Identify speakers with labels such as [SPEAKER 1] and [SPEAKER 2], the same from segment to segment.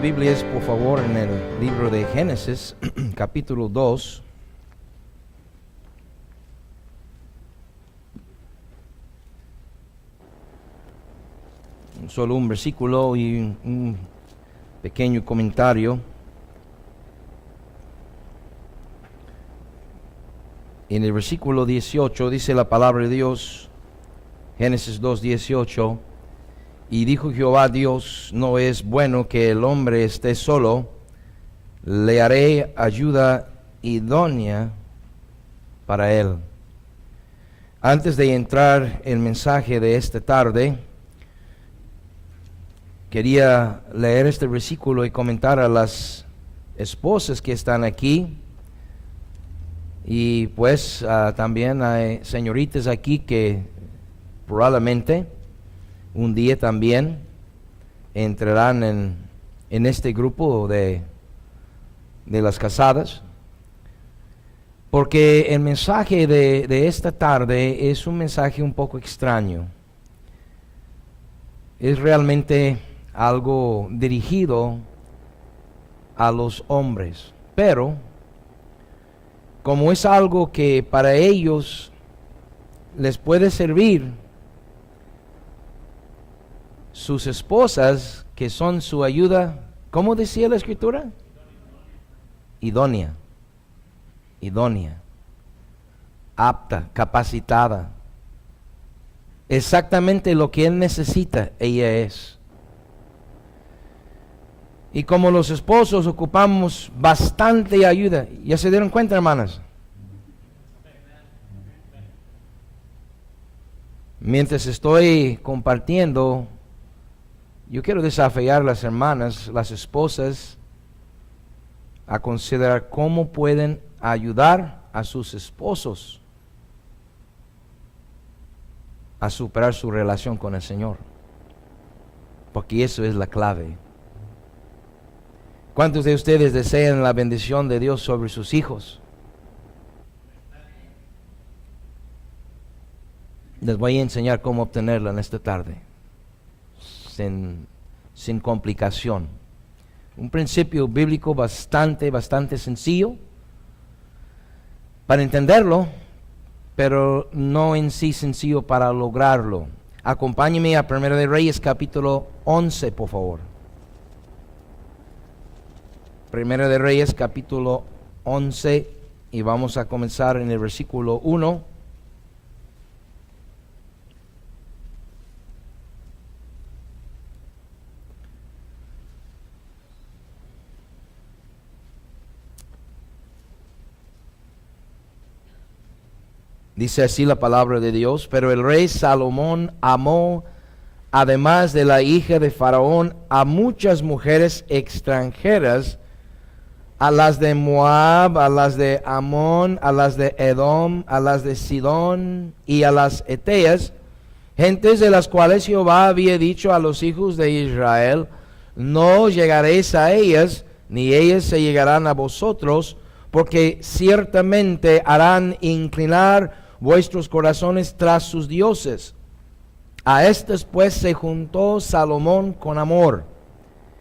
[SPEAKER 1] Biblias, por favor, en el libro de Génesis, capítulo 2. Solo un versículo y un pequeño comentario. En el versículo 18 dice la palabra de Dios, Génesis 2:18, y dijo Jehová Dios, no es bueno que el hombre esté solo, le haré ayuda idónea para él. Antes de entrar en el mensaje de esta tarde, quería leer este versículo y comentar a las esposas que están aquí. Y pues también hay señoritas aquí que probablemente un día también entrarán en este grupo de las casadas. Porque el mensaje de esta tarde es un mensaje un poco extraño. Es realmente algo dirigido a los hombres, pero como es algo que para ellos les puede servir, sus esposas, que son su ayuda, ¿cómo decía la Escritura? Idónea, apta, capacitada, exactamente lo que él necesita, ella es. Y como los esposos ocupamos bastante ayuda, ¿ya se dieron cuenta, hermanas? Mientras estoy compartiendo, yo quiero desafiar a las hermanas, las esposas, a considerar cómo pueden ayudar a sus esposos a superar su relación con el Señor. Porque eso es la clave. ¿Cuántos de ustedes desean la bendición de Dios sobre sus hijos? Les voy a enseñar cómo obtenerla en esta tarde, sin complicación. Un principio bíblico bastante sencillo para entenderlo, pero no en sí sencillo para lograrlo. Acompáñeme a 1 de Reyes capítulo 11, por favor. 1 de Reyes capítulo 11 y vamos a comenzar en el versículo 1. Dice así la palabra de Dios: pero el rey Salomón amó, además de la hija de Faraón, a muchas mujeres extranjeras, a las de Moab, a las de Amón, a las de Edom, a las de Sidón y a las Eteas, gentes de las cuales Jehová había dicho a los hijos de Israel: no llegaréis a ellas, ni ellas se llegarán a vosotros, porque ciertamente harán inclinar vuestros corazones tras sus dioses. A estas pues se juntó Salomón con amor,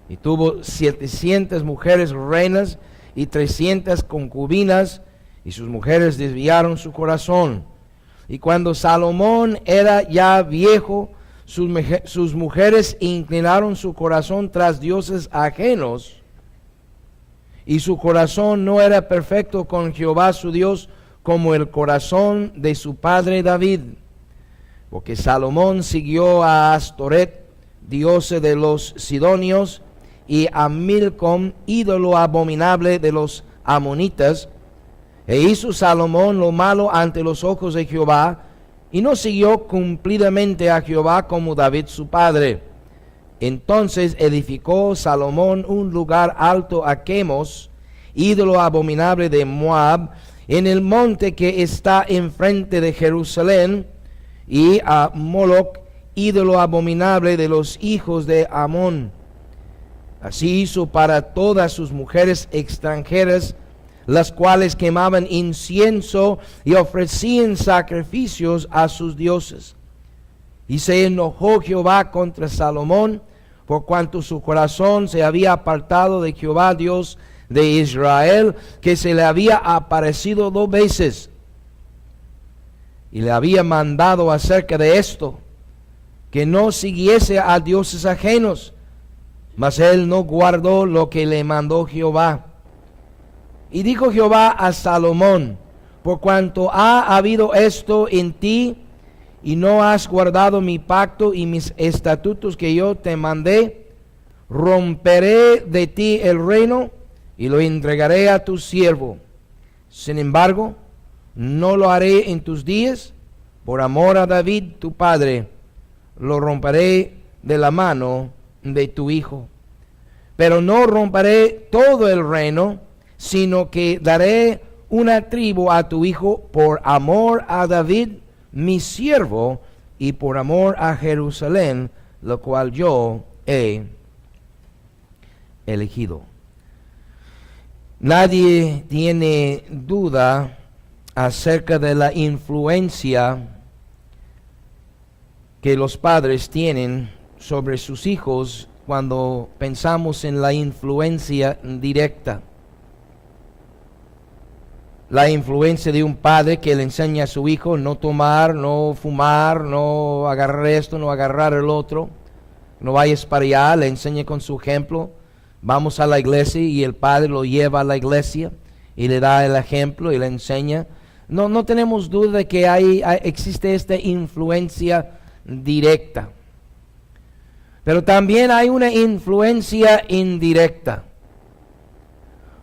[SPEAKER 1] y tuvo 700 mujeres reinas y 300 concubinas, y sus mujeres desviaron su corazón. Y cuando Salomón era ya viejo, sus mujeres inclinaron su corazón tras dioses ajenos, y su corazón no era perfecto con Jehová su Dios, como el corazón de su padre David. Porque Salomón siguió a Astoret, diosa de los sidonios, y a Milcom, ídolo abominable de los amonitas. E hizo Salomón lo malo ante los ojos de Jehová, y no siguió cumplidamente a Jehová como David su padre. Entonces edificó Salomón un lugar alto a Chemos, ídolo abominable de Moab, en el monte que está enfrente de Jerusalén, y a Moloc, ídolo abominable de los hijos de Amón. Así hizo para todas sus mujeres extranjeras, las cuales quemaban incienso y ofrecían sacrificios a sus dioses. Y se enojó Jehová contra Salomón, por cuanto su corazón se había apartado de Jehová, Dios de Israel, que se le había aparecido 2 veces y le había mandado acerca de esto, que no siguiese a dioses ajenos, mas él no guardó lo que le mandó Jehová. Y dijo Jehová a Salomón: por cuanto ha habido esto en ti, y no has guardado mi pacto y mis estatutos que yo te mandé, romperé de ti el reino y lo entregaré a tu siervo. Sin embargo, no lo haré en tus días, por amor a David tu padre, lo romperé de la mano de tu hijo. Pero no romperé todo el reino, sino que daré una tribu a tu hijo por amor a David mi siervo y por amor a Jerusalén, lo cual yo he elegido. Nadie tiene duda acerca de la influencia que los padres tienen sobre sus hijos cuando pensamos en la influencia directa. La influencia de un padre que le enseña a su hijo no tomar, no fumar, no agarrar esto, no agarrar el otro, no vayas para allá, le enseña con su ejemplo. Vamos a la iglesia y el padre lo lleva a la iglesia y le da el ejemplo y le enseña. No tenemos duda de que existe esta influencia directa. Pero también hay una influencia indirecta.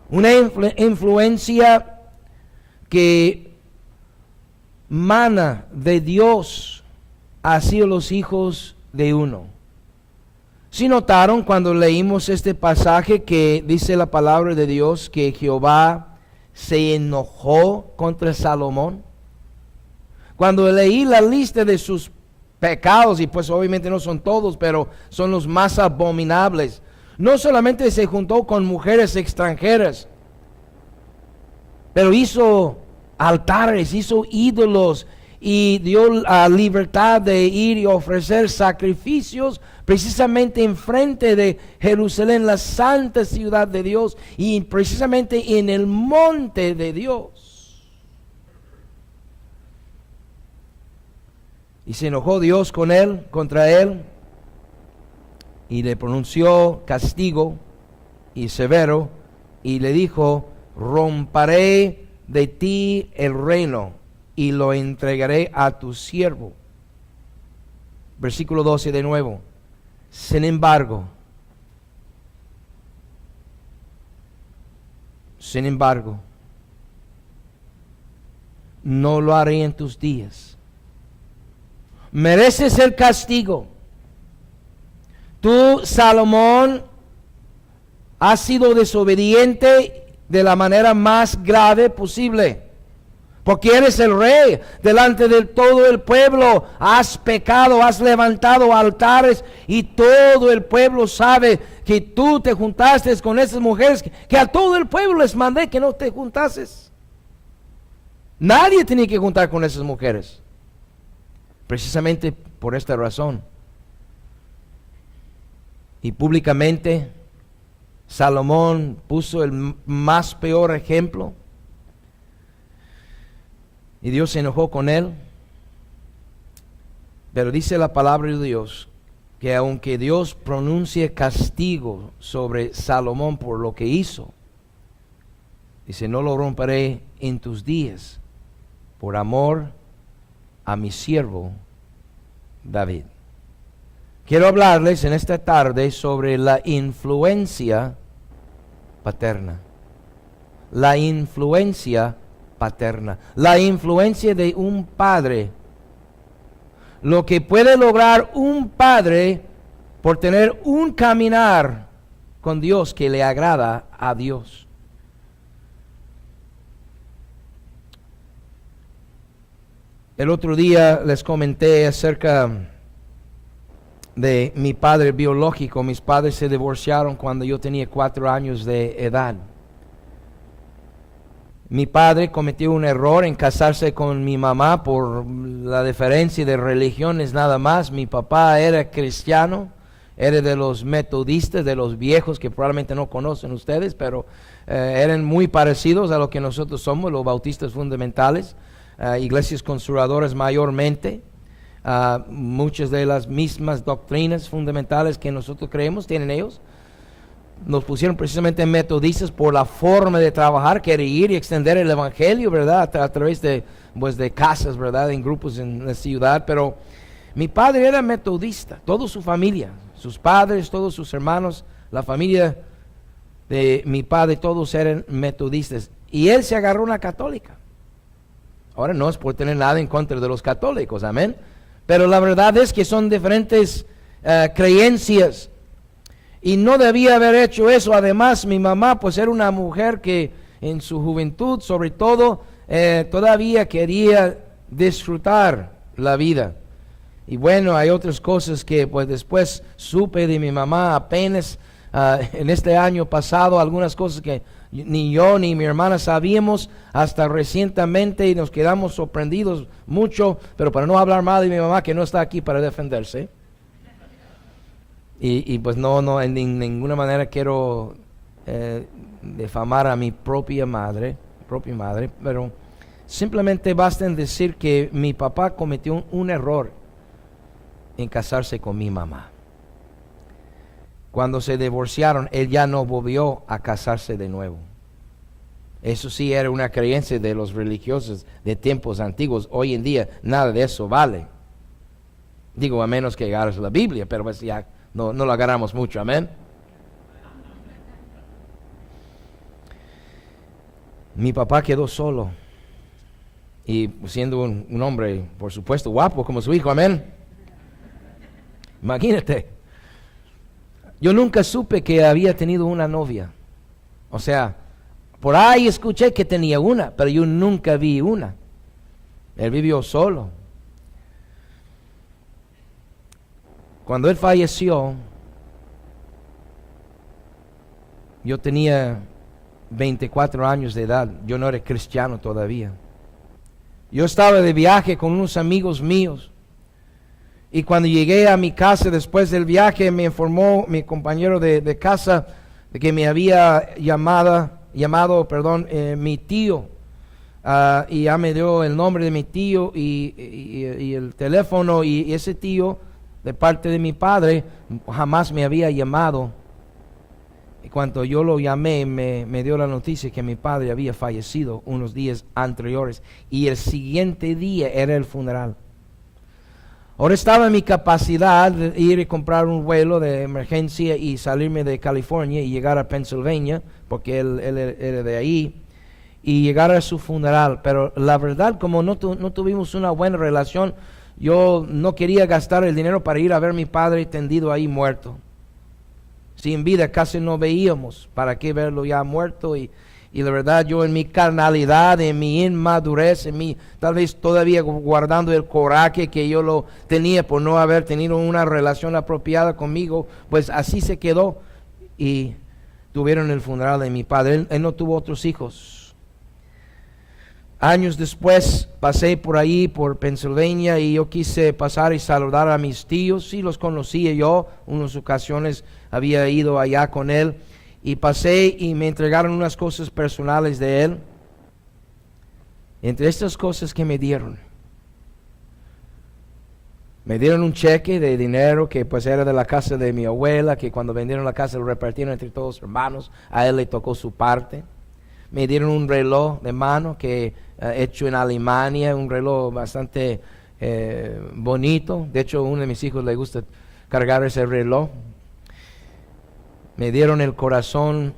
[SPEAKER 1] Una influencia que mana de Dios hacia los hijos de uno. ¿Sí notaron cuando leímos este pasaje que dice la palabra de Dios que Jehová se enojó contra Salomón? Cuando leí la lista de sus pecados, y pues obviamente no son todos, pero son los más abominables, no solamente se juntó con mujeres extranjeras, pero hizo altares, hizo ídolos y dio la libertad de ir y ofrecer sacrificios precisamente enfrente de Jerusalén, la santa ciudad de Dios, y precisamente en el monte de Dios. Y se enojó Dios con él, contra él, y le pronunció castigo y severo, y le dijo: romperé de ti el reino y lo entregaré a tu siervo. Versículo 12 de nuevo. Sin embargo, no lo haré en tus días. Mereces el castigo. Tú, Salomón, has sido desobediente de la manera más grave posible, porque eres el rey delante de todo el pueblo. Has pecado, has levantado altares, y todo el pueblo sabe que tú te juntaste con esas mujeres que a todo el pueblo les mandé que no te juntases. Nadie tenía que juntar con esas mujeres, precisamente por esta razón. Y públicamente Salomón puso el más peor ejemplo, y Dios se enojó con él. Pero dice la palabra de Dios que aunque Dios pronuncie castigo sobre Salomón por lo que hizo, dice: no lo romperé en tus días, por amor a mi siervo David. Quiero hablarles en esta tarde sobre la influencia paterna. La influencia paterna. La influencia de un padre. Lo que puede lograr un padre por tener un caminar con Dios que le agrada a Dios. El otro día les comenté acerca de mi padre biológico. Mis padres se divorciaron cuando yo tenía 4 años de edad. Mi padre cometió un error en casarse con mi mamá por la diferencia de religiones nada más. Mi papá era cristiano, era de los metodistas, de los viejos que probablemente no conocen ustedes, pero eran muy parecidos a lo que nosotros somos, los bautistas fundamentales, iglesias conservadoras mayormente. Muchas de las mismas doctrinas fundamentales que nosotros creemos tienen ellos. Nos pusieron precisamente metodistas por la forma de trabajar, que era ir y extender el evangelio, ¿verdad? A través de casas, ¿verdad? En grupos en la ciudad. Pero mi padre era metodista, toda su familia, sus padres, todos sus hermanos, la familia de mi padre, todos eran metodistas. Y él se agarró una católica. Ahora no es por tener nada en contra de los católicos, amén. Pero la verdad es que son diferentes creencias. Y no debía haber hecho eso. Además, mi mamá pues era una mujer que en su juventud, sobre todo, todavía quería disfrutar la vida. Y bueno, hay otras cosas que pues después supe de mi mamá apenas en este año pasado, algunas cosas que ni yo ni mi hermana sabíamos hasta recientemente y nos quedamos sorprendidos mucho, pero para no hablar mal de mi mamá, que no está aquí para defenderse. Y pues no, en ninguna manera quiero difamar a mi propia madre, pero simplemente basta en decir que mi papá cometió un error en casarse con mi mamá. Cuando se divorciaron, él ya no volvió a casarse de nuevo. Eso sí era una creencia de los religiosos de tiempos antiguos. Hoy en día nada de eso vale. Digo, a menos que agarres la Biblia, pero pues ya no lo agarramos mucho, amén. Mi papá quedó solo. Y siendo un hombre, por supuesto, guapo como su hijo, amén. Imagínate. Yo nunca supe que había tenido una novia. O sea, por ahí escuché que tenía una, pero yo nunca vi una. Él vivió solo. Cuando él falleció, yo tenía 24 años de edad. Yo no era cristiano todavía. Yo estaba de viaje con unos amigos míos. Y cuando llegué a mi casa después del viaje, me informó mi compañero de casa de que me había llamado, mi tío. Y ya me dio el nombre de mi tío y el teléfono. Y ese tío, de parte de mi padre, jamás me había llamado. Y cuando yo lo llamé, me dio la noticia que mi padre había fallecido unos días anteriores. Y el siguiente día era el funeral. Ahora estaba en mi capacidad de ir y comprar un vuelo de emergencia y salirme de California y llegar a Pennsylvania, porque él era de ahí, y llegar a su funeral. Pero la verdad, como no tuvimos una buena relación, yo no quería gastar el dinero para ir a ver a mi padre tendido ahí muerto. Si en vida casi no veíamos, ¿para qué verlo ya muerto? Y la verdad, yo en mi carnalidad, en mi inmadurez, tal vez todavía guardando el coraje que yo lo tenía por no haber tenido una relación apropiada conmigo, pues así se quedó. Y tuvieron el funeral de mi padre. Él no tuvo otros hijos. Años después pasé por ahí, por Pennsylvania, y yo quise pasar y saludar a mis tíos. Sí, los conocía yo, unas ocasiones había ido allá con él. Y pasé y me entregaron unas cosas personales de él. Entre estas cosas que me dieron un cheque de dinero que pues era de la casa de mi abuela, que cuando vendieron la casa lo repartieron entre todos los hermanos. A él le tocó su parte. Me dieron un reloj de mano que hecho en Alemania, un reloj bastante bonito. De hecho, a uno de mis hijos le gusta cargar ese reloj. Me dieron el corazón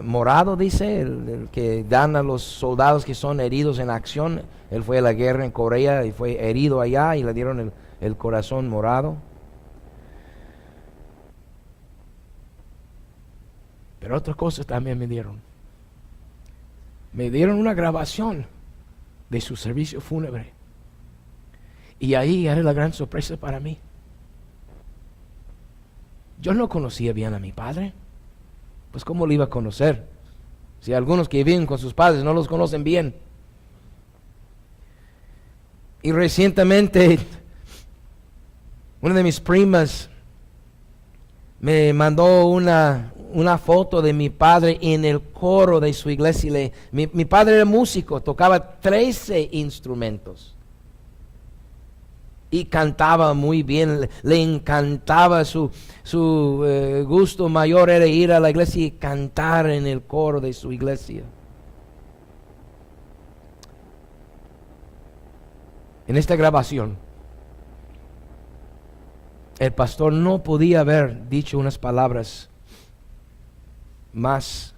[SPEAKER 1] morado, dice, el que dan a los soldados que son heridos en acción. Él fue a la guerra en Corea y fue herido allá y le dieron el corazón morado. Pero otras cosas también me dieron. Me dieron una grabación de su servicio fúnebre. Y ahí era la gran sorpresa para mí. Yo no conocía bien a mi padre. Pues ¿cómo lo iba a conocer? Si algunos que viven con sus padres no los conocen bien. Y recientemente una de mis primas me mandó una foto de mi padre en el coro de su iglesia. Mi padre era músico, tocaba 13 instrumentos. Y cantaba muy bien, le encantaba su gusto mayor era ir a la iglesia y cantar en el coro de su iglesia. En esta grabación, el pastor no podía haber dicho unas palabras más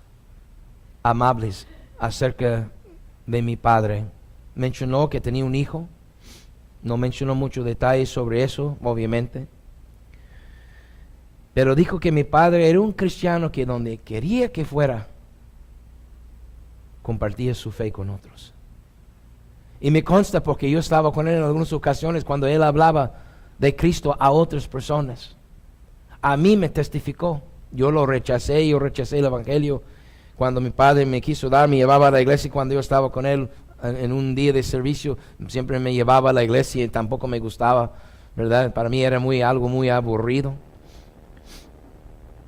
[SPEAKER 1] amables acerca de mi padre. Mencionó que tenía un hijo. No mencionó muchos detalles sobre eso, obviamente. Pero dijo que mi padre era un cristiano que donde quería que fuera, compartía su fe con otros. Y me consta porque yo estaba con él en algunas ocasiones cuando él hablaba de Cristo a otras personas. A mí me testificó. Yo rechacé el evangelio. Cuando mi padre me quiso dar, me llevaba a la iglesia cuando yo estaba con él. En un día de servicio siempre me llevaba a la iglesia y tampoco me gustaba, ¿verdad? Para mí era algo muy aburrido.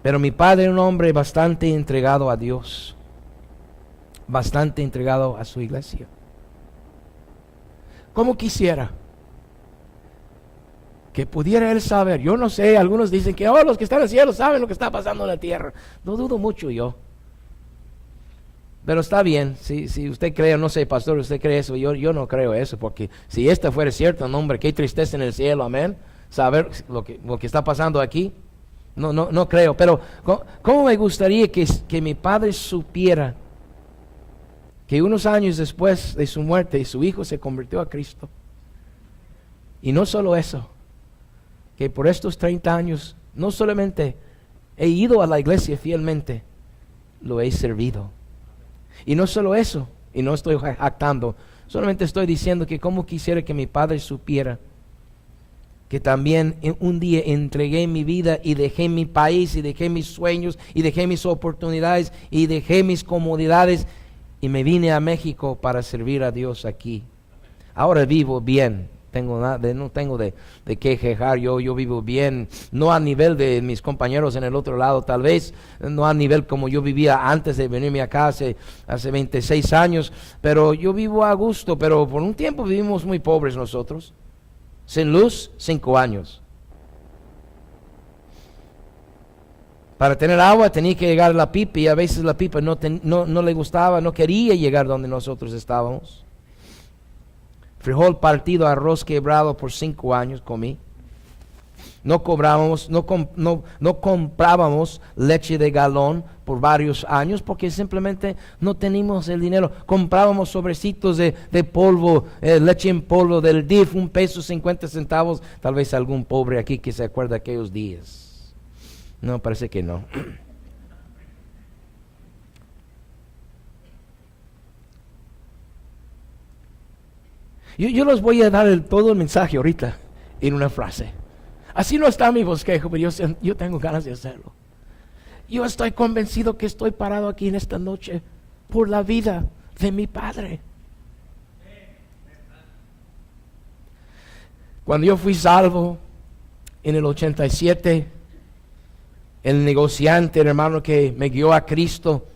[SPEAKER 1] Pero mi padre era un hombre bastante entregado a Dios, bastante entregado a su iglesia. ¿Cómo quisiera que pudiera él saber? Yo no sé, algunos dicen que los que están en el cielo saben lo que está pasando en la tierra. No dudo mucho yo. Pero está bien, si usted cree, no sé, pastor, usted cree eso, yo no creo eso, porque si esto fuera cierto, no, hombre, qué tristeza en el cielo, amén, saber lo que está pasando aquí, no creo, pero ¿cómo me gustaría que mi padre supiera que unos años después de su muerte, su hijo se convirtió a Cristo? Y no solo eso, que por estos 30 años, no solamente he ido a la iglesia fielmente, lo he servido. Y no solo eso, y no estoy jactando, solamente estoy diciendo que como quisiera que mi padre supiera que también un día entregué mi vida y dejé mi país y dejé mis sueños y dejé mis oportunidades y dejé mis comodidades y me vine a México para servir a Dios aquí. Ahora vivo bien. No tengo de qué quejar, yo vivo bien, no a nivel de mis compañeros en el otro lado, tal vez, no a nivel como yo vivía antes de venirme acá hace 26 años, pero yo vivo a gusto, pero por un tiempo vivimos muy pobres nosotros, sin luz, 5 años. Para tener agua tenía que llegar a la pipa y a veces la pipa no le gustaba, no quería llegar donde nosotros estábamos. Frijol partido, arroz quebrado por 5 años comí. No comprábamos leche de galón por varios años porque simplemente no teníamos el dinero. Comprábamos sobrecitos de polvo, leche en polvo del DIF, $1.50. Tal vez algún pobre aquí que se acuerda de aquellos días. No, parece que no. Yo les voy a dar todo el mensaje ahorita en una frase. Así no está mi bosquejo, pero yo tengo ganas de hacerlo. Yo estoy convencido que estoy parado aquí en esta noche por la vida de mi padre. Cuando yo fui salvo en el 87, el negociante, el hermano que me guió a Cristo,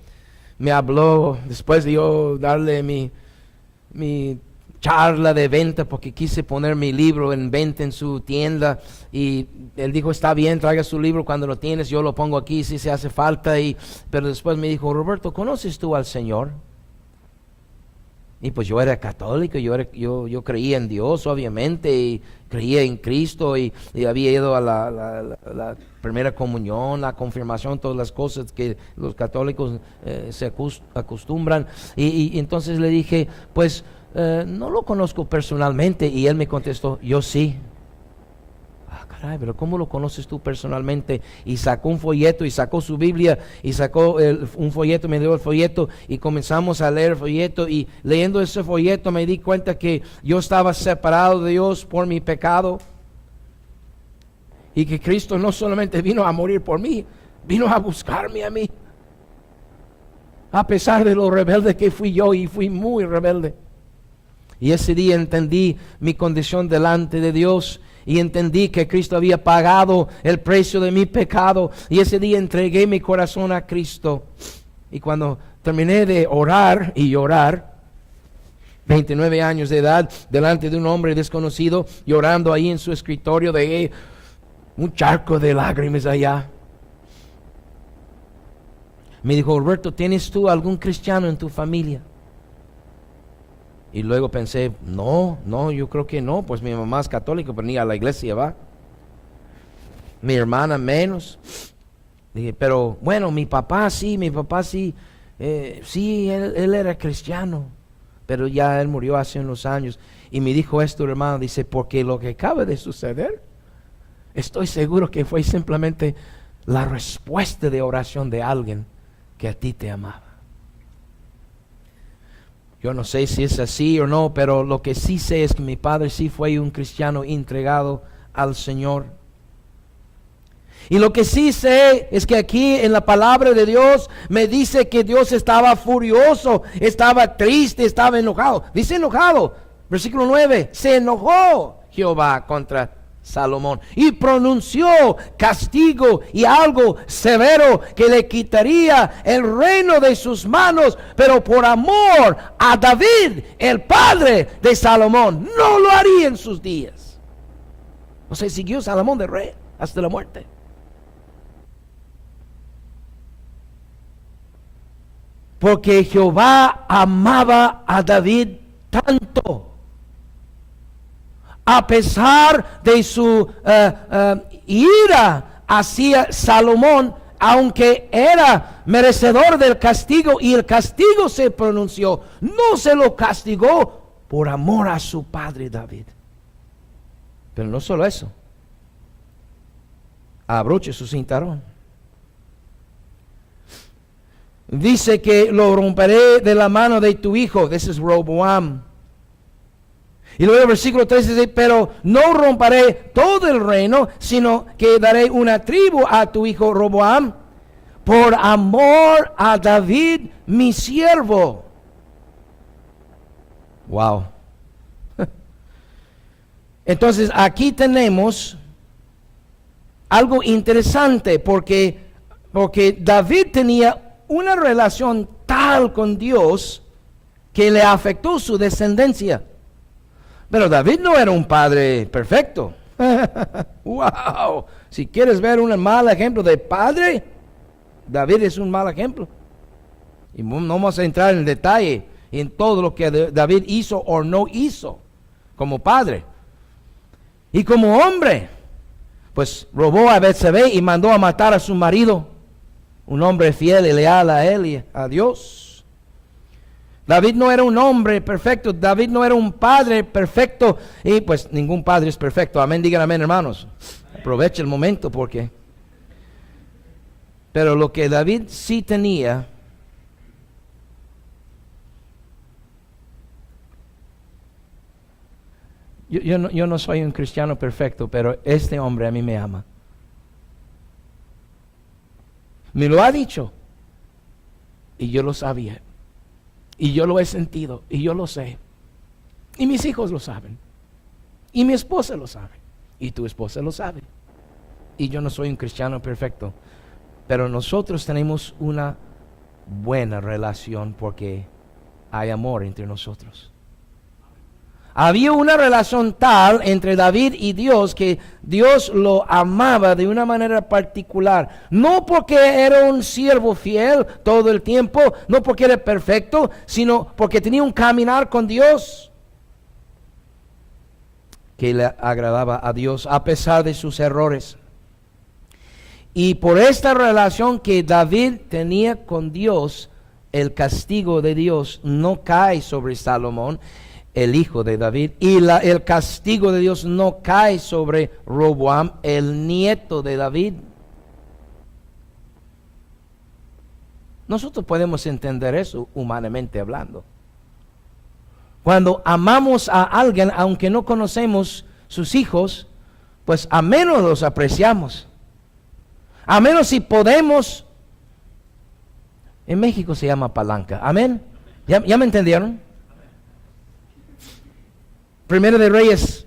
[SPEAKER 1] me habló después de yo darle mi charla de venta porque quise poner mi libro en venta en su tienda y él dijo, está bien, traiga su libro cuando lo tienes, yo lo pongo aquí si se hace falta, pero después me dijo, Roberto, ¿conoces tú al Señor? Y pues yo era católico, yo creía en Dios obviamente y creía en Cristo y había ido a la primera comunión, la confirmación, todas las cosas que los católicos se acostumbran y entonces le dije, pues no lo conozco personalmente y él me contestó, yo sí. Caray, pero ¿cómo lo conoces tú personalmente? Y sacó un folleto y sacó su Biblia y sacó un folleto, me dio el folleto y comenzamos a leer el folleto y leyendo ese folleto me di cuenta que yo estaba separado de Dios por mi pecado y que Cristo no solamente vino a morir por mí, vino a buscarme a mí. A pesar de lo rebelde que fui yo y fui muy rebelde. Y ese día entendí mi condición delante de Dios y entendí que Cristo había pagado el precio de mi pecado, y ese día entregué mi corazón a Cristo. Y cuando terminé de orar y llorar, 29 años de edad, delante de un hombre desconocido, llorando ahí en su escritorio, de un charco de lágrimas allá, me dijo: Roberto, ¿tienes tú algún cristiano en tu familia? Y luego pensé, no, yo creo que no, pues mi mamá es católica, pero ni a la iglesia va. Mi hermana menos. Dije, pero bueno, mi papá sí, sí, él era cristiano, pero ya él murió hace unos años. Y me dijo esto, hermano, dice, porque lo que acaba de suceder, estoy seguro que fue simplemente la respuesta de oración de alguien que a ti te amaba. Yo no sé si es así o no, pero lo que sí sé es que mi padre sí fue un cristiano entregado al Señor. Y lo que sí sé es que aquí en la palabra de Dios me dice que Dios estaba furioso, estaba triste, estaba enojado. Dice enojado, versículo 9, se enojó Jehová contra Salomón y pronunció castigo y algo severo que le quitaría el reino de sus manos, pero por amor a David, el padre de Salomón, no lo haría en sus días. O sea, siguió Salomón de rey hasta la muerte. Porque Jehová amaba a David tanto, a pesar de su ira hacia Salomón, aunque era merecedor del castigo y el castigo se pronunció, no se lo castigó por amor a su padre David. Pero no solo eso, abroche su cinturón. Dice que lo romperé de la mano de tu hijo. This is Roboam. Y luego el versículo 13 dice, pero no romperé todo el reino, sino que daré una tribu a tu hijo Roboam, por amor a David mi siervo. Wow. Entonces aquí tenemos algo interesante, porque David tenía una relación tal con Dios que le afectó su descendencia. Pero David no era un padre perfecto. Wow. Si quieres ver un mal ejemplo de padre, David es un mal ejemplo. Y no vamos a entrar en detalle en todo lo que David hizo o no hizo como padre. Y como hombre, pues robó a Betsabé y mandó a matar a su marido, un hombre fiel y leal a él y a Dios. David no era un hombre perfecto, David no era un padre perfecto, y pues ningún padre es perfecto. Amén, digan amén, hermanos. Aprovecha el momento porque... Pero lo que David sí tenía, yo no soy un cristiano perfecto, pero este hombre a mí me ama. Me lo ha dicho, y yo lo sabía, y yo lo he sentido, y yo lo sé, y mis hijos lo saben, y mi esposa lo sabe, y tu esposa lo sabe, y yo no soy un cristiano perfecto, pero nosotros tenemos una buena relación porque hay amor entre nosotros. Había una relación tal entre David y Dios que Dios lo amaba de una manera particular. No porque era un siervo fiel todo el tiempo, no porque era perfecto, sino porque tenía un caminar con Dios que le agradaba a Dios a pesar de sus errores. Y por esta relación que David tenía con Dios, el castigo de Dios no cae sobre Salomón, el hijo de David, y el castigo de Dios no cae sobre Roboam, el nieto de David. Nosotros podemos entender eso humanamente hablando. Cuando amamos a alguien, aunque no conocemos sus hijos, pues a menos los apreciamos. A menos si podemos. En México se llama palanca. Amén. ¿Ya me entendieron? Primero de Reyes,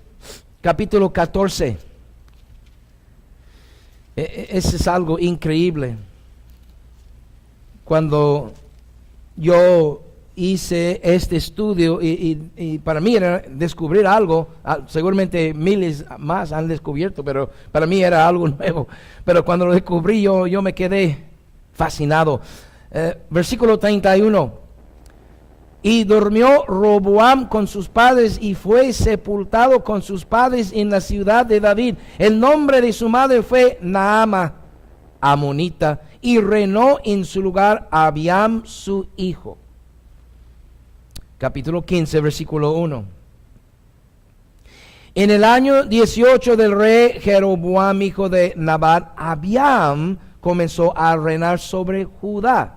[SPEAKER 1] capítulo 14. Eso es algo increíble. Cuando yo hice este estudio y para mí era descubrir algo, seguramente miles más han descubierto, pero para mí era algo nuevo. Pero cuando lo descubrí yo me quedé fascinado. Versículo 31. Y durmió Roboam con sus padres y fue sepultado con sus padres en la ciudad de David. El nombre de su madre fue Naama, amonita, y reinó en su lugar Abiam su hijo. Capítulo 15, versículo 1. En el año 18 del rey Jeroboam, hijo de Nabat, Abiam comenzó a reinar sobre Judá.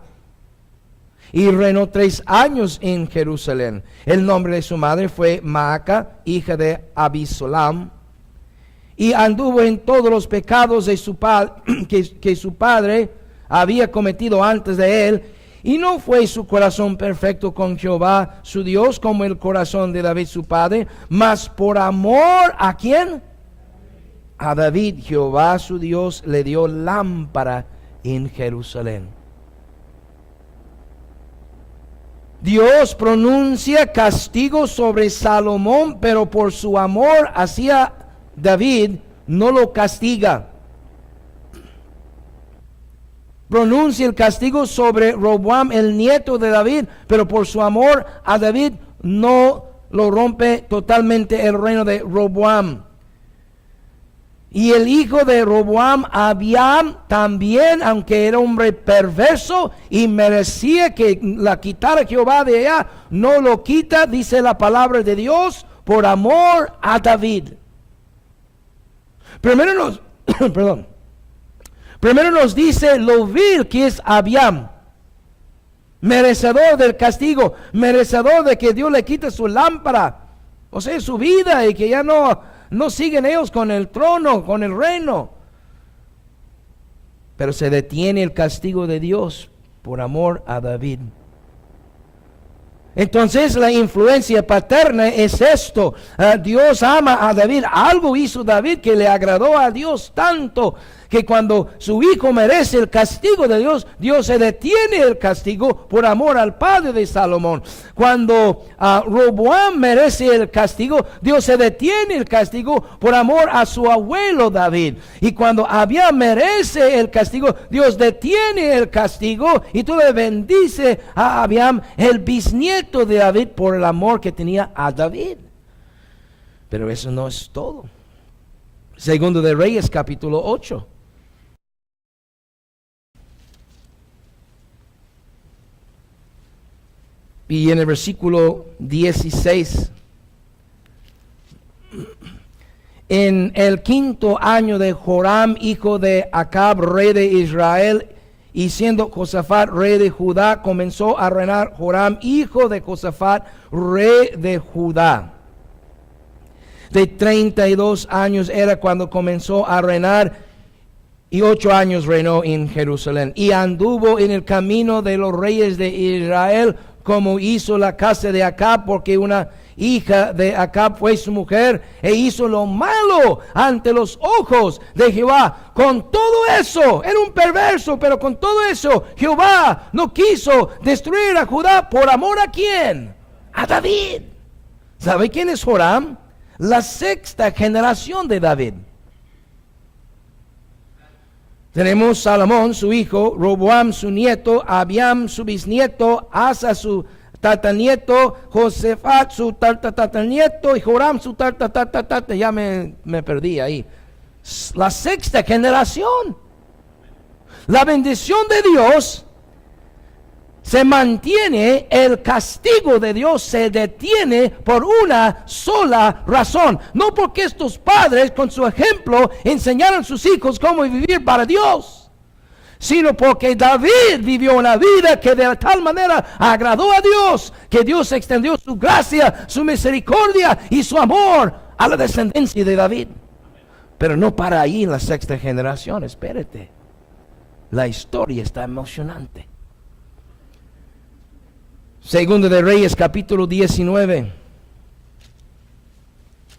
[SPEAKER 1] Y reinó 3 años en Jerusalén. El nombre de su madre fue Maaca, hija de Abisolam. Y anduvo en todos los pecados de su que su padre había cometido antes de él. Y no fue su corazón perfecto con Jehová su Dios como el corazón de David su padre. Mas por amor, ¿a quién? A David, Jehová su Dios le dio lámpara en Jerusalén. Dios pronuncia castigo sobre Salomón, pero por su amor hacia David no lo castiga. Pronuncia el castigo sobre Roboam, el nieto de David, pero por su amor a David no lo rompe totalmente el reino de Roboam. Y el hijo de Roboam, Abiam, también, aunque era hombre perverso y merecía que la quitara Jehová de allá, no lo quita, dice la palabra de Dios, por amor a David. Primero nos dice lo vil que es Abiam, merecedor del castigo, merecedor de que Dios le quite su lámpara, o sea, su vida, y que ya no siguen ellos con el trono, con el reino. Pero se detiene el castigo de Dios por amor a David. Entonces la influencia paterna es esto. Dios ama a David. Algo hizo David que le agradó a Dios tanto que cuando su hijo merece el castigo de Dios, Dios se detiene el castigo por amor al padre de Salomón. Cuando Roboam merece el castigo, Dios se detiene el castigo por amor a su abuelo David. Y cuando Abiam merece el castigo, Dios detiene el castigo y tú le bendices a Abiam, el bisnieto de David, por el amor que tenía a David. Pero eso no es todo. Segundo de Reyes, capítulo 8. Y en el versículo 16, en el 5º año de Joram, hijo de Acab, rey de Israel, y siendo Josafat rey de Judá, comenzó a reinar Joram, hijo de Josafat, rey de Judá. De 32 años era cuando comenzó a reinar, y 8 años reinó en Jerusalén. Y anduvo en el camino de los reyes de Israel, como hizo la casa de Acab, porque una hija de Acab fue su mujer, e hizo lo malo ante los ojos de Jehová. Con todo eso, era un perverso, pero con todo eso, Jehová no quiso destruir a Judá. ¿Por amor a quién? A David. ¿Sabe quién es Joram? La 6ª generación de David. Tenemos Salomón, su hijo, Roboam, su nieto, Abiam, su bisnieto, Asa, su tataranieto, Josafat, su tataranieto, y Joram, su tataranieto. Ya me perdí ahí. La 6ª generación. La bendición de Dios se mantiene, el castigo de Dios se detiene por una sola razón. No porque estos padres con su ejemplo enseñaron a sus hijos cómo vivir para Dios, sino porque David vivió una vida que de tal manera agradó a Dios, que Dios extendió su gracia, su misericordia y su amor a la descendencia de David. Pero no para ahí en la 6ª generación, espérate. La historia está emocionante. Segundo de Reyes, capítulo 19.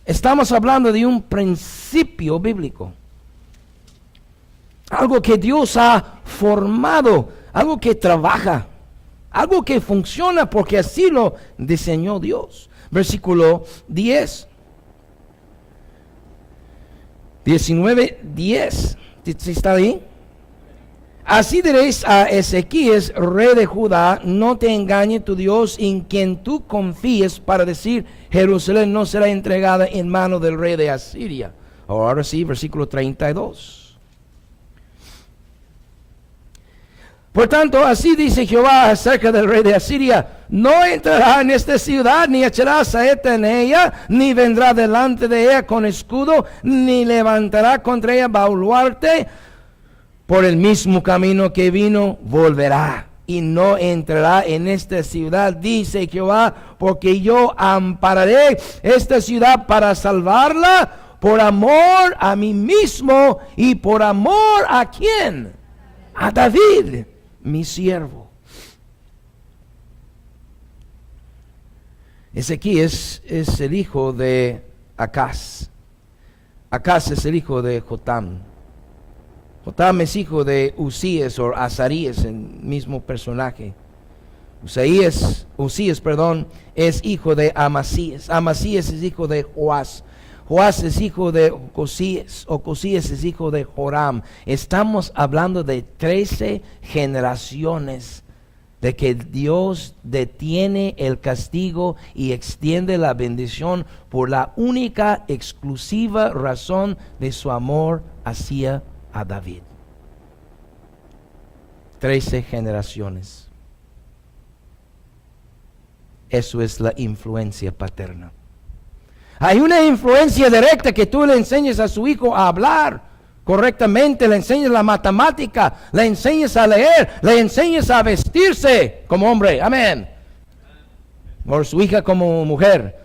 [SPEAKER 1] Estamos hablando de un principio bíblico. Algo que Dios ha formado, algo que trabaja, algo que funciona porque así lo diseñó Dios. Versículo 10. 19:10. ¿Está ahí? Así diréis a Ezequías, rey de Judá, no te engañe tu Dios en quien tú confíes, para decir, Jerusalén no será entregada en mano del rey de Asiria. Ahora sí, versículo 32. Por tanto, así dice Jehová acerca del rey de Asiria, no entrará en esta ciudad, ni echará saeta en ella, ni vendrá delante de ella con escudo, ni levantará contra ella baluarte. Por el mismo camino que vino, volverá y no entrará en esta ciudad, dice Jehová, porque yo ampararé esta ciudad para salvarla por amor a mí mismo y por amor ¿a quién? A David, mi siervo. Ezequías es el hijo de Acaz. Acaz es el hijo de Jotam. Jotam es hijo de Usías o Azarías, el mismo personaje. Usías, es hijo de Amasías. Amasías es hijo de Joás. Joás es hijo de Ocosías. Ocosías es hijo de Joram. Estamos hablando de 13 generaciones de que Dios detiene el castigo y extiende la bendición por la única, exclusiva razón de su amor hacia a David. 13 generaciones. Eso es la influencia paterna. Hay una influencia directa que tú le enseñes a su hijo a hablar correctamente, le enseñas la matemática, le enseñas a leer, le enseñas a vestirse como hombre, amén, o su hija como mujer.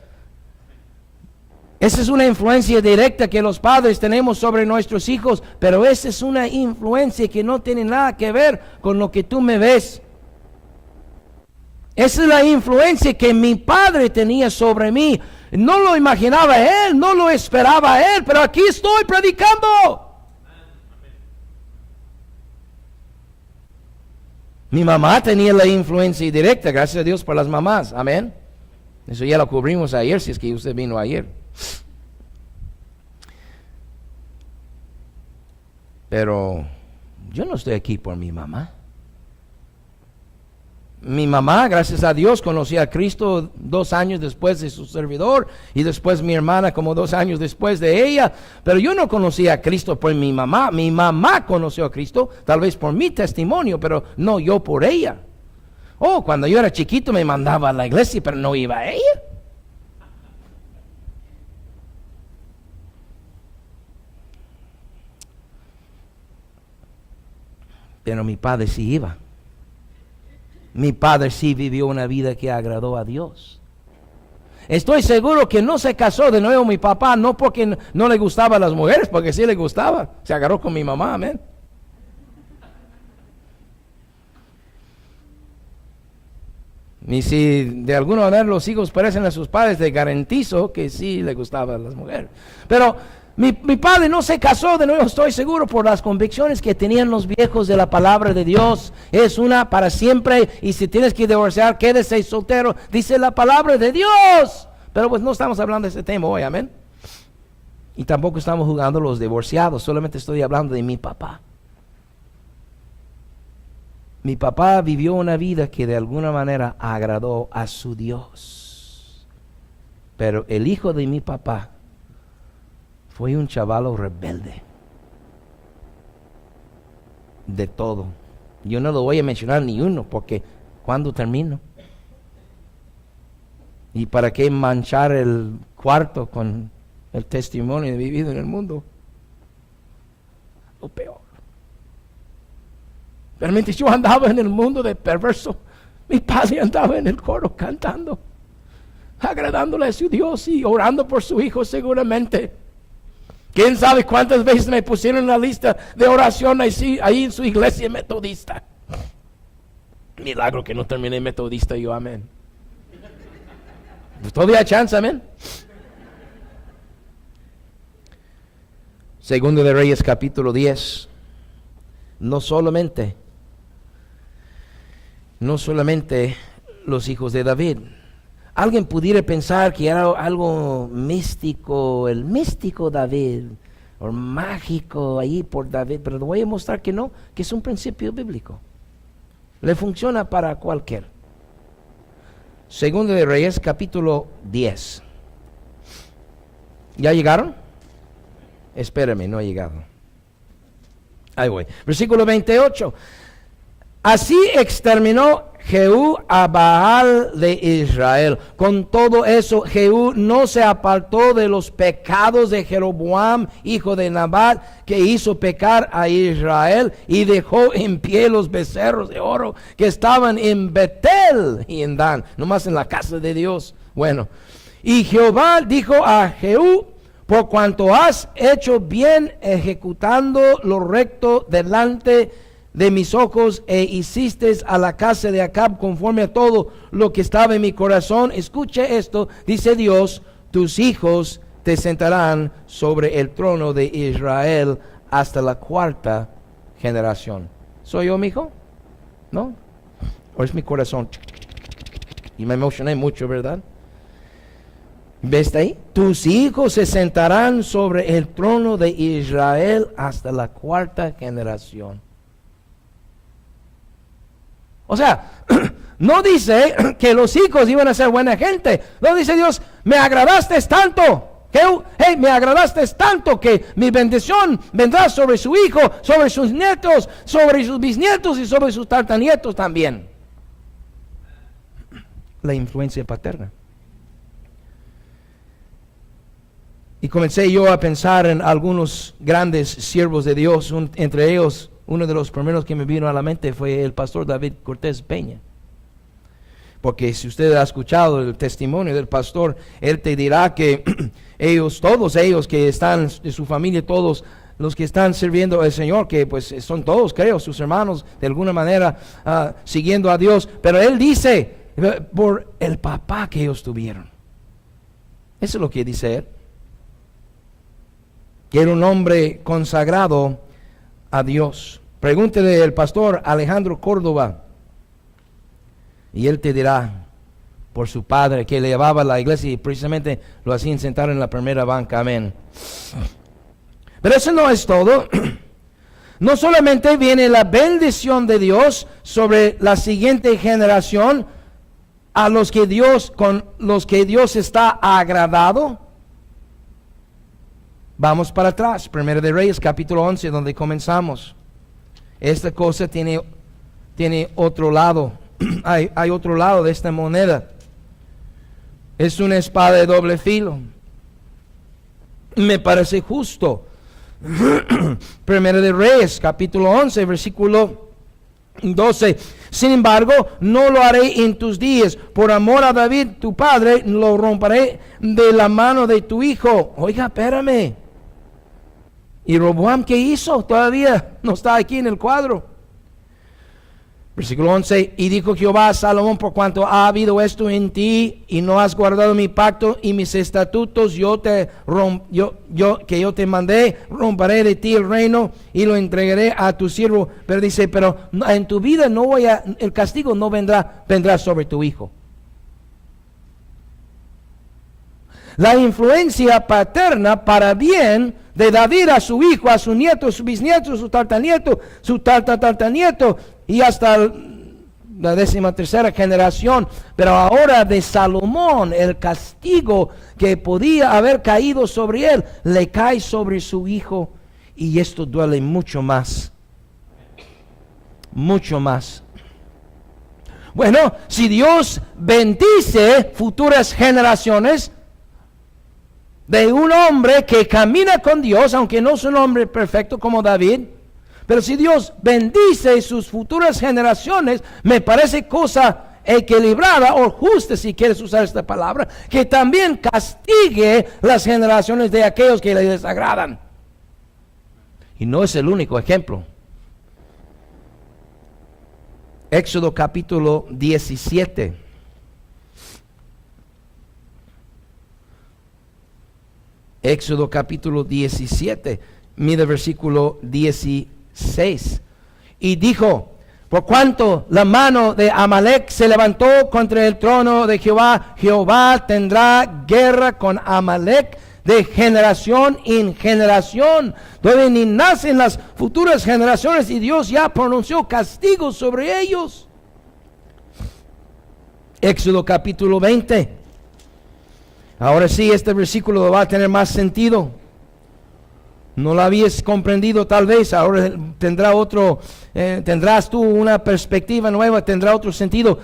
[SPEAKER 1] Esa es una influencia directa que los padres tenemos sobre nuestros hijos, pero esa es una influencia que no tiene nada que ver con lo que tú me ves. Esa es la influencia que mi padre tenía sobre mí. No lo imaginaba él, no lo esperaba él, pero aquí estoy predicando. Mi mamá tenía la influencia directa, gracias a Dios por las mamás, amén. Eso ya lo cubrimos ayer, si es que usted vino ayer. Pero yo no estoy aquí por mi mamá. Mi mamá, gracias a Dios, conocía a Cristo 2 años después de su servidor, y después mi hermana como 2 años después de ella. Pero yo no conocía a Cristo por mi mamá. Mi mamá conoció a Cristo, tal vez por mi testimonio, pero no yo por ella. Oh, cuando yo era chiquito me mandaba a la iglesia, pero no iba a ella. Pero mi padre sí iba. Mi padre sí vivió una vida que agradó a Dios. Estoy seguro que no se casó de nuevo mi papá, no porque no le gustaban las mujeres, porque sí le gustaba. Se agarró con mi mamá, amén. Y si de alguna manera los hijos parecen a sus padres, te garantizo que sí le gustaban las mujeres. Pero mi padre no se casó de nuevo, estoy seguro, por las convicciones que tenían los viejos de la palabra de Dios. Es una para siempre, y si tienes que divorciar, quédese soltero, dice la palabra de Dios. Pero pues no estamos hablando de ese tema hoy, amén. Y tampoco estamos jugando los divorciados, solamente estoy hablando de mi papá. Mi papá vivió una vida que de alguna manera agradó a su Dios. Pero el hijo de mi papá fue un chavalo rebelde. De todo. Yo no lo voy a mencionar ni uno, porque ¿cuándo termino? ¿Y para qué manchar el cuarto con el testimonio de vivido en el mundo? Lo peor. Pero mientras yo andaba en el mundo de perverso, mi padre andaba en el coro cantando, agradándole a su Dios y orando por su hijo seguramente. ¿Quién sabe cuántas veces me pusieron en la lista de oración ahí en su iglesia metodista? Milagro que no terminé metodista yo, amén. Pues todavía hay chance, amén. Segundo de Reyes capítulo 10. No solamente los hijos de David. Alguien pudiera pensar que era algo místico, el místico David, o mágico ahí por David, pero le voy a mostrar que no, que es un principio bíblico. Le funciona para cualquier. Segundo de Reyes, capítulo 10. ¿Ya llegaron? Espérame, no ha llegado. Ahí voy. Versículo 28. Así exterminó Jehú a Baal de Israel. Con todo eso, Jehú no se apartó de los pecados de Jeroboam, hijo de Nabat, que hizo pecar a Israel, y dejó en pie los becerros de oro que estaban en Betel y en Dan, nomás en la casa de Dios. Bueno, y Jehová dijo a Jehú: por cuanto has hecho bien ejecutando lo recto delante de mis ojos, e hiciste a la casa de Acab conforme a todo lo que estaba en mi corazón. Escuche esto, dice Dios: tus hijos te sentarán sobre el trono de Israel hasta la cuarta generación. ¿Soy yo, mi hijo? ¿No? ¿O es mi corazón? Y me emocioné mucho, ¿verdad? ¿Ves ahí? Tus hijos se sentarán sobre el trono de Israel hasta la cuarta generación. O sea, no dice que los hijos iban a ser buena gente. No dice Dios: me agradaste tanto, me agradaste tanto que mi bendición vendrá sobre su hijo, sobre sus nietos, sobre sus bisnietos y sobre sus tataranietos también. La influencia paterna. Y comencé yo a pensar en algunos grandes siervos de Dios. Entre ellos, uno de los primeros que me vino a la mente fue el pastor David Cortés Peña. Porque si usted ha escuchado el testimonio del pastor, él te dirá que todos ellos que están de su familia, todos los que están sirviendo al Señor, que pues son todos, creo, sus hermanos, de alguna manera siguiendo a Dios. Pero él dice, por el papá que ellos tuvieron. Eso es lo que dice él. Que era un hombre consagrado a Dios. Pregúntele al pastor Alejandro Córdoba y él te dirá por su padre, que le llevaba a la iglesia y precisamente lo hacían sentar en la primera banca. Amén. Pero eso no es todo. No solamente viene la bendición de Dios sobre la siguiente generación, a los que con los que Dios está agradado. Vamos para atrás, Primero de Reyes, capítulo 11, donde comenzamos. Esta cosa tiene otro lado. Hay otro lado de esta moneda. Es una espada de doble filo. Me parece justo. Primero de Reyes, capítulo 11, versículo 12. Sin embargo, no lo haré en tus días. Por amor a David, tu padre, lo romperé de la mano de tu hijo. Oiga, espérame. ¿Y Roboam qué hizo? Todavía no está aquí en el cuadro. Versículo 11. Y dijo Jehová a Salomón: por cuanto ha habido esto en ti, y no has guardado mi pacto y mis estatutos, que yo te mandé, romperé de ti el reino y lo entregaré a tu siervo. Pero dice, pero en tu vida el castigo no vendrá sobre tu hijo. La influencia paterna para bien de David a su hijo, a su nieto, a su bisnieto, a su tataranieto, su tataranieto, y hasta la 13ª generación. Pero ahora de Salomón, el castigo que podía haber caído sobre él, le cae sobre su hijo, y esto duele mucho más. Mucho más. Bueno, si Dios bendice futuras generaciones de un hombre que camina con Dios, aunque no es un hombre perfecto como David, pero si Dios bendice sus futuras generaciones, me parece cosa equilibrada o justa, si quieres usar esta palabra, que también castigue las generaciones de aquellos que le desagradan. Y no es el único ejemplo. Éxodo capítulo 17. Éxodo capítulo 17. Mira el versículo 16. Y dijo: por cuanto la mano de Amalek se levantó contra el trono de Jehová, Jehová tendrá guerra con Amalek de generación en generación, donde ni nacen las futuras generaciones, y Dios ya pronunció castigo sobre ellos. Éxodo capítulo 20. Ahora sí, este versículo va a tener más sentido. No lo habías comprendido tal vez, ahora tendrás tú una perspectiva nueva, tendrá otro sentido.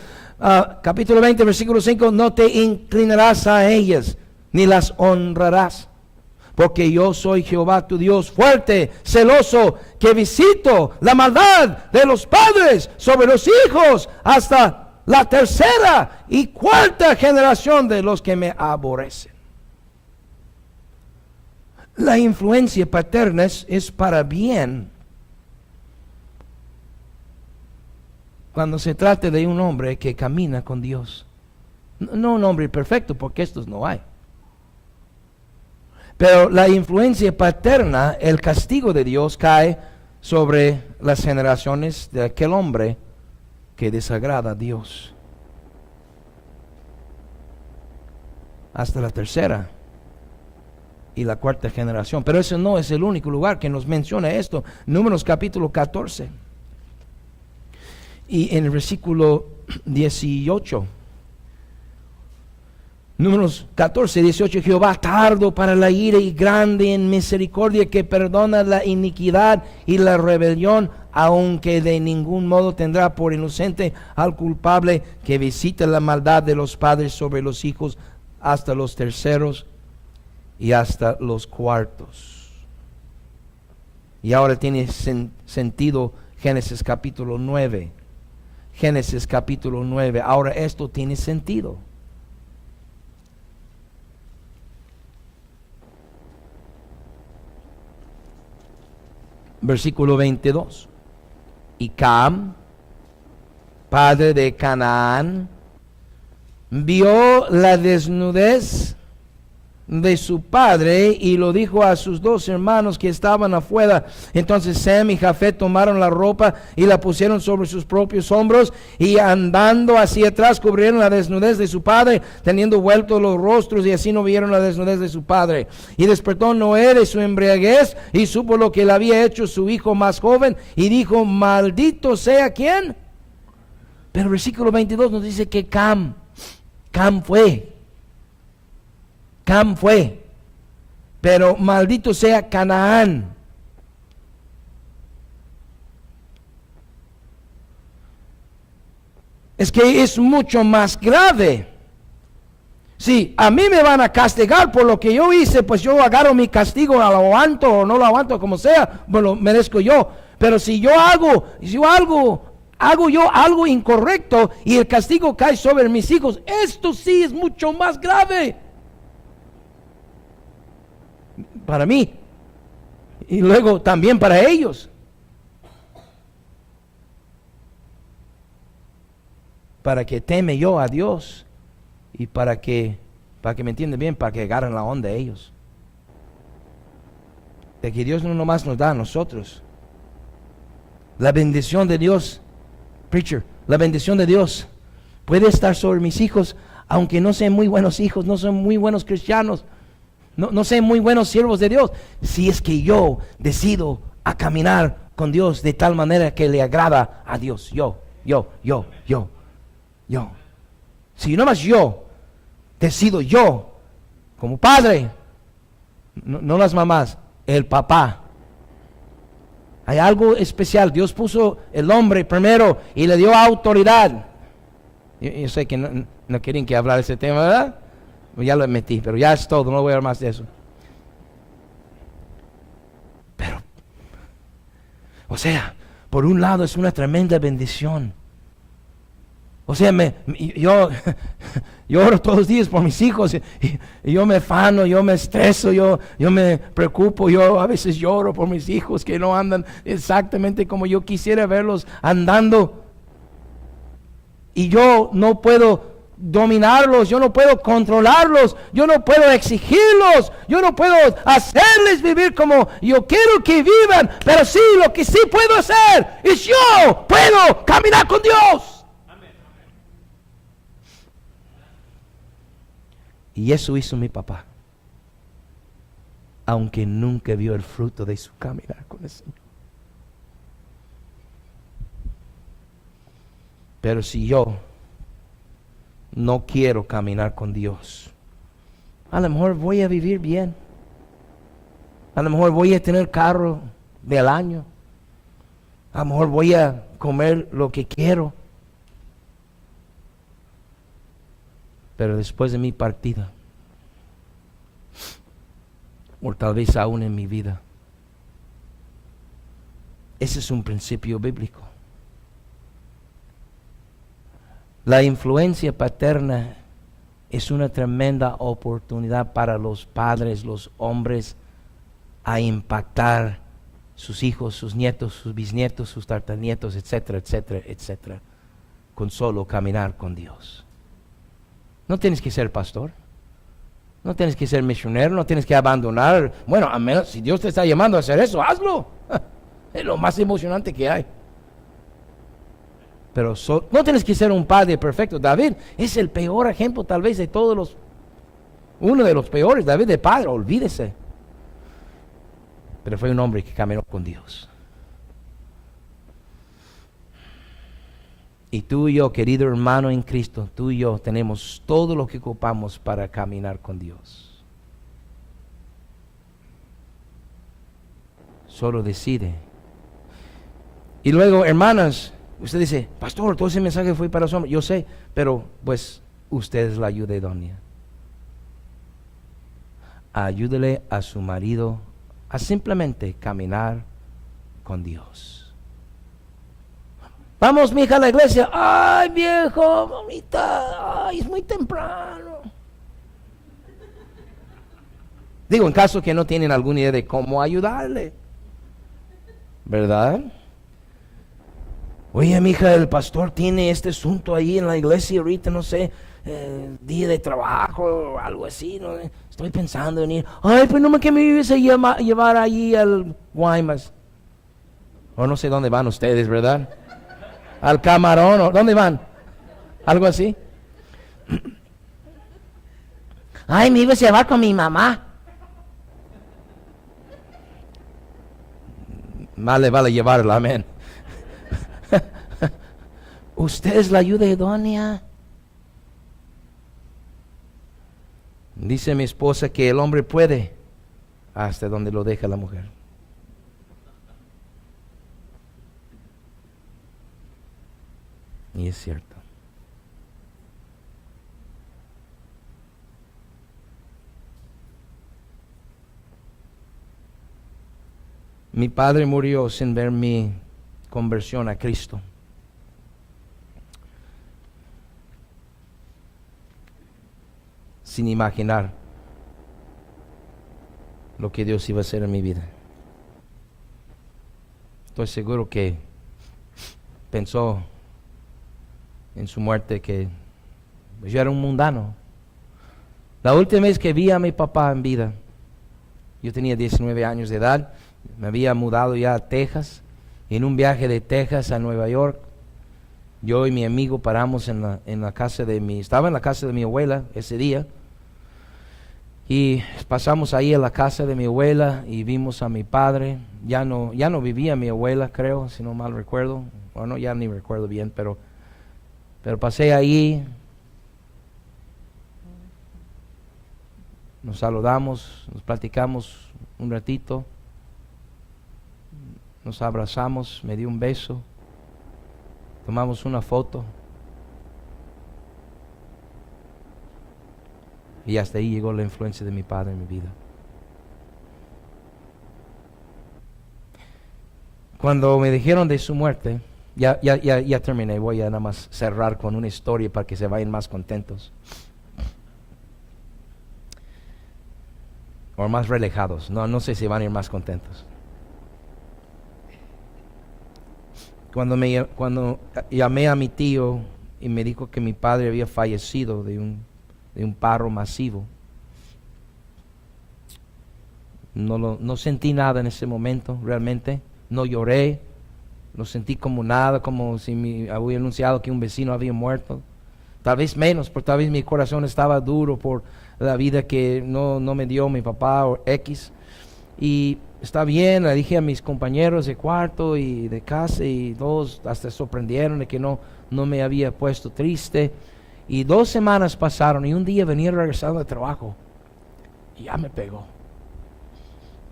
[SPEAKER 1] Capítulo 20, versículo 5, no te inclinarás a ellas, ni las honrarás, porque yo soy Jehová tu Dios, fuerte, celoso, que visito la maldad de los padres sobre los hijos, hasta la tercera y cuarta generación de los que me aborrecen. La influencia paterna es para bien cuando se trata de un hombre que camina con Dios. No un hombre perfecto, porque estos no hay. Pero la influencia paterna, el castigo de Dios cae sobre las generaciones de aquel hombre que desagrada a Dios. Hasta la tercera y la cuarta generación. Pero ese no es el único lugar que nos menciona esto. Números capítulo 14. Y en el versículo 18. Números 14, 18. Jehová tardo para la ira y grande en misericordia, que perdona la iniquidad y la rebelión, aunque de ningún modo tendrá por inocente al culpable, que visita la maldad de los padres sobre los hijos hasta los terceros y hasta los cuartos. Y ahora tiene sentido Génesis capítulo 9. Génesis capítulo 9. Ahora esto tiene sentido. Versículo 22. Y Cam, padre de Canaán, vio la desnudez de su padre y lo dijo a sus dos hermanos que estaban afuera. Entonces Sem y Jafet tomaron la ropa y la pusieron sobre sus propios hombros, y andando hacia atrás cubrieron la desnudez de su padre, teniendo vueltos los rostros, y así no vieron la desnudez de su padre. Y despertó Noé de su embriaguez y supo lo que le había hecho su hijo más joven, y dijo: maldito sea ¿quién? Pero el versículo 22 nos dice que Cam fue, pero maldito sea Canaán. Es que es mucho más grave. Si a mí me van a castigar por lo que yo hice, pues yo agarro mi castigo, lo aguanto o no lo aguanto, como sea, bueno, merezco yo. Pero si yo hago algo incorrecto y el castigo cae sobre mis hijos, esto sí es mucho más grave para mí y luego también para ellos. Para que teme yo a Dios y para que me entiendan bien, para que agarren la onda ellos. De que Dios no nomás nos da a nosotros. La bendición de Dios, preacher, la bendición de Dios puede estar sobre mis hijos, aunque no sean muy buenos hijos, no son muy buenos cristianos, no sean muy buenos siervos de Dios. Si es que yo decido a caminar con Dios de tal manera que le agrada a Dios. Yo. Si nomás yo decido, yo como padre, no las mamás, el papá. Hay algo especial. Dios puso el hombre primero y le dio autoridad. Yo sé que no quieren que hablar de ese tema, ¿verdad? Ya lo metí, pero ya es todo, no voy a hablar más de eso. Pero, o sea, por un lado es una tremenda bendición. O sea, yo oro todos los días por mis hijos, y yo me afano, yo me estreso, yo me preocupo, yo a veces lloro por mis hijos que no andan exactamente como yo quisiera verlos andando. Y yo no puedo dominarlos, yo no puedo controlarlos, yo no puedo exigirlos, yo no puedo hacerles vivir como yo quiero que vivan, pero sí, lo que sí puedo hacer es yo puedo caminar con Dios. Y eso hizo mi papá, aunque nunca vio el fruto de su caminar con el Señor. Pero si yo no quiero caminar con Dios, a lo mejor voy a vivir bien, a lo mejor voy a tener carro del año, a lo mejor voy a comer lo que quiero, pero después de mi partida, o tal vez aún en mi vida, ese es un principio bíblico. La influencia paterna es una tremenda oportunidad para los padres, los hombres, a impactar sus hijos, sus nietos, sus bisnietos, sus tataranietos, etcétera, etcétera, etcétera, con solo caminar con Dios. No tienes que ser pastor, no tienes que ser misionero, no tienes que abandonar. Bueno, a menos si Dios te está llamando a hacer eso, hazlo. Es lo más emocionante que hay. Pero no tienes que ser un padre perfecto. David es el peor ejemplo tal vez de todos los, uno de los peores, David de padre, olvídese. Pero fue un hombre que caminó con Dios. Y tú y yo, querido hermano en Cristo, tú y yo tenemos todo lo que ocupamos para caminar con Dios. Solo decide. Y luego, hermanas, usted dice, pastor, todo ese mensaje fue para los hombres. Yo sé, pero pues usted es la ayuda idónea. Ayúdele a su marido a simplemente caminar con Dios. Vamos, mija, a la iglesia. Ay, viejo, mamita, ay, es muy temprano. Digo, en caso que no tienen alguna idea de cómo ayudarle, ¿verdad? Oye, mija, el pastor tiene este asunto ahí en la iglesia ahorita, no sé, día de trabajo o algo así, ¿no? Estoy pensando en ir. Ay, pues no me que me ibas a llevar allí al Guaymas. O no sé dónde van ustedes, ¿verdad? Al Camarón, ¿o dónde van? Algo así. Ay, me ibas a llevar con mi mamá. Más le vale llevarla, amén. Usted es la ayuda idónea. Dice mi esposa que el hombre puede hasta donde lo deja la mujer. Y es cierto. Mi padre murió sin ver mi conversión a Cristo. Sin imaginar lo que Dios iba a hacer en mi vida. Estoy seguro que pensó en su muerte que yo era un mundano. La última vez que vi a mi papá en vida, yo tenía 19 años de edad, me había mudado ya a Texas. En un viaje de Texas a Nueva York, yo y mi amigo paramos en la casa de estaba en la casa de mi abuela ese día. Y pasamos ahí a la casa de mi abuela y vimos a mi padre. Ya no vivía mi abuela, creo, si no mal recuerdo. Bueno, ya ni recuerdo bien, pero pasé ahí. Nos saludamos, nos platicamos un ratito. Nos abrazamos, me dio un beso. Tomamos una foto. Y hasta ahí llegó la influencia de mi padre en mi vida. Cuando me dijeron de su muerte, ya terminé, voy a nada más cerrar con una historia para que se vayan más contentos. O más relajados, no sé si van a ir más contentos. Cuando llamé a mi tío y me dijo que mi padre había fallecido de un paro masivo. No sentí nada en ese momento, realmente. No lloré, no sentí como nada, como si me había anunciado que un vecino había muerto. Tal vez menos, porque tal vez mi corazón estaba duro por la vida que no me dio mi papá o X. Y está bien, le dije a mis compañeros de cuarto y de casa, y todos hasta sorprendieron de que no me había puesto triste. Y 2 semanas pasaron y un día venía regresando de trabajo y ya me pegó.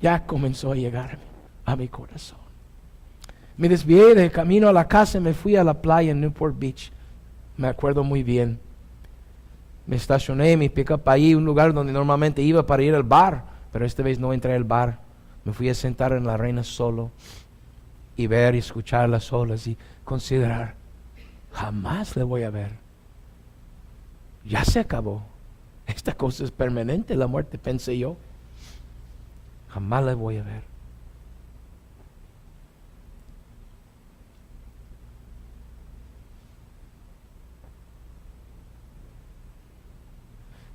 [SPEAKER 1] Ya comenzó a llegar a mi corazón. Me desvié de camino a la casa y me fui a la playa en Newport Beach. Me acuerdo muy bien. Me estacioné en mi pick-up ahí, un lugar donde normalmente iba para ir al bar, pero esta vez no entré al bar. Me fui a sentar en la arena solo y ver y escuchar las olas y considerar, jamás le voy a ver. Ya se acabó. Esta cosa es permanente, la muerte, pensé yo. Jamás le voy a ver.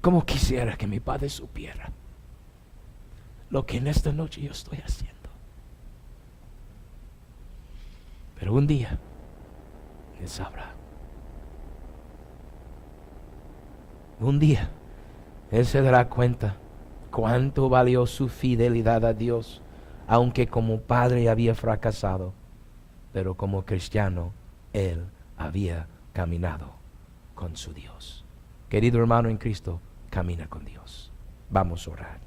[SPEAKER 1] Como quisiera que mi padre supiera lo que en esta noche yo estoy haciendo. Pero un día él sabrá. Un día él se dará cuenta cuánto valió su fidelidad a Dios, aunque como padre había fracasado, pero como cristiano él había caminado con su Dios. Querido hermano en Cristo, camina con Dios. Vamos a orar.